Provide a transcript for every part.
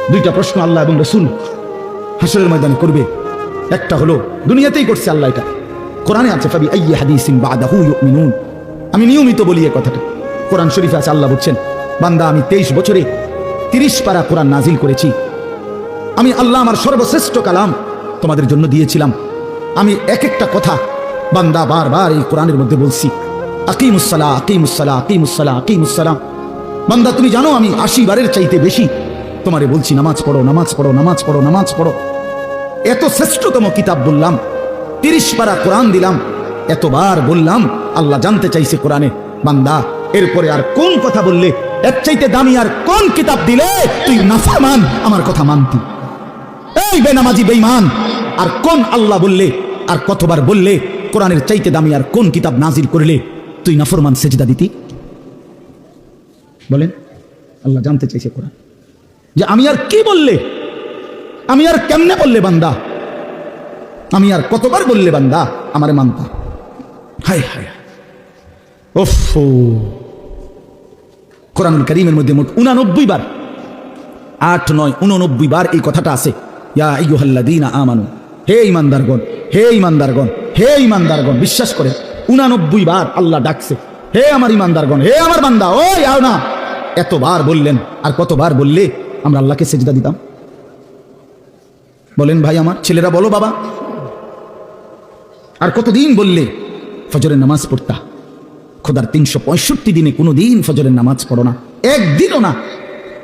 দুইটা প্রশ্ন আল্লাহ এবং রাসূল হাসরের ময়দানে করবে। একটা হলো দুনিয়াতেই করছে আল্লাহ, এটা কোরআনে আছে, ফাবি আইয়ি হাদিসিন বাদাহু ইউমিনুন। আমি নিয়মিত বলি এই কথাটা, কোরআন শরীফে আছে, আল্লাহ বলছেন, বান্দা আমি 23 বছরে 30 পারা কোরআন নাজিল করেছি। আমি আল্লাহ আমার সর্বশ্রেষ্ঠ কালাম তোমাদের জন্য দিয়েছিলাম। আমি এক একটা কথা বান্দা বারবার এই কোরআনের মধ্যে বলছি, আকিমুস সালাহ আকিমুস সালাহ আকিমুস সালাহ আকিমুস সালাহ। বান্দা তুমি জানো আমি 80 বারের চাইতে বেশি তোমারে বলছি নামাজ পড়ো নামাজ পড়ো নামাজ পড়ো নামাজ পড়ো। এত শ্রেষ্ঠতম কিতাব বললাম, 30 পারা কোরআন দিলাম, এতবার বললাম। আল্লাহ জানতে চাইছে কোরআনে, বান্দা এরপরে আর কোন কথা বললে, এর চাইতে দামি আর কোন কিতাব দিলে তুই নাফরমান আমার কথা মানতি? এই বেনামাজি বেঈমান, আর কোন আল্লাহ বললে আর কতবার বললে কোরআনের চাইতে দামি আর কোন কিতাব নাজিল করলে তুই নাফরমান সেজদা দিতি? বলেন। আল্লাহ জানতে চাইছে কোরআন যে আমি আর কি বললে, আমি আর কেমনে বললে বান্দা, আমি আর কতবার বললে বান্দা আমারে মানতা? হায় হায়, ওফ। কোরআনুল কারীমের মধ্যে মোট 89 বার, 8, 9, 89 বার এই কথাটা আছে, ইয়া আইয়ুহাল্লাযীনা আমানু, হে ঈমানদারগণ, হে ঈমানদারগণ, হে ঈমানদারগণ। বিশ্বাস করে 89 বার আল্লাহ ডাকছে, হে আমার ঈমানদারগণ, হে আমার বান্দা, ওই আও না। এতবার বললেন, আর কতবার বললে আমরা আল্লাহকে সেজদা দিতাম? বলেন ভাই আমার ছেলেরা, বলো বাবা। আর কতদিন বললে ফজরের নামাজ পড়তা? খোদার 365 দিনে কোনো দিন ফজরের নামাজ পড়ো না, একদিনও না।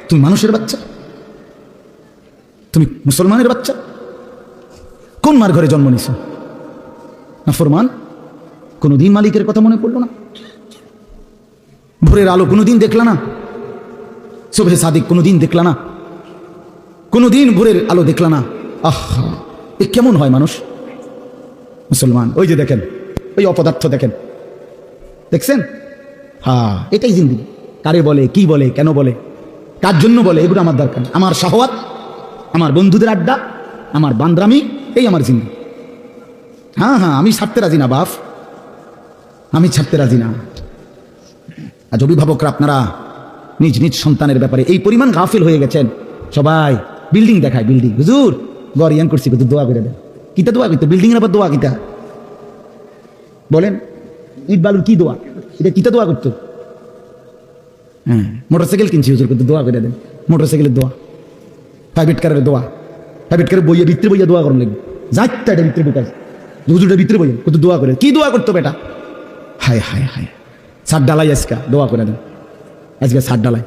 তুমি মানুষের বাচ্চা, তুমি মুসলমানের বাচ্চা, কোন মার ঘরে জন্ম নিছ? নাফরমান। কোনোদিন মালিকের কথা মনে পড়লো না? ভোরের আলো কোনোদিন দেখলা না? সুবহে সাদিক কোনোদিন দেখলা না? কোনোদিন ভোরের আলো দেখলা না? আহা, এ কেমন হয় মানুষ মুসলমান? ওই যে দেখেন, ওই অপদার্থ দেখেন, দেখছেন? হ্যাঁ, এটাই জিন্দেগি। কারে বলে, কি বলে, কেন বলে, কার জন্য বলে, এগুলো আমার দরকার। আমার শাহওয়াত, আমার বন্ধুদের আড্ডা, আমার বান্দ্রামি, এই আমার জিন্দেগি। হ্যাঁ হ্যাঁ, আমি ছাড়তে রাজি না বাপ, আমি ছাড়তে রাজি না। আজ অভিভাবকরা আপনারা নিজ নিজ সন্তানের ব্যাপারে এই পরিমাণ গাফিল হয়ে গেছেন। সবাই বিল্ডিং দেখায়, বিল্ডিং, হুজুর গড় ইয়ান করছি, কিন্তু দোয়া করে দেন। কিতা দোয়া করতো? বিল্ডিং এর আবার দোয়া কিতা? বলেন, ইট বালুর কি দোয়া? এটা কিতা দোয়া করতো? হ্যাঁ, মোটরসাইকেল কিনছি হুজুর, কিন্তু দোয়া করে দেন। মোটরসাইকেলের দোয়া, প্রাইভেট কারের দোয়া, প্রাইভেট কারের বইয়ে ভিতরে বইয়া দোয়া করেন লাগবে। যাইতে এটা ভিতরে ঢুকাই, হুজুরটা ভিতরে বইয়ে কিন্তু দোয়া করে। কি দোয়া করতো বেটা? হায় হায় হায়, ছাদ ডালাই আজকা দোয়া করে দেন, আজকে ছাদ ডালাই।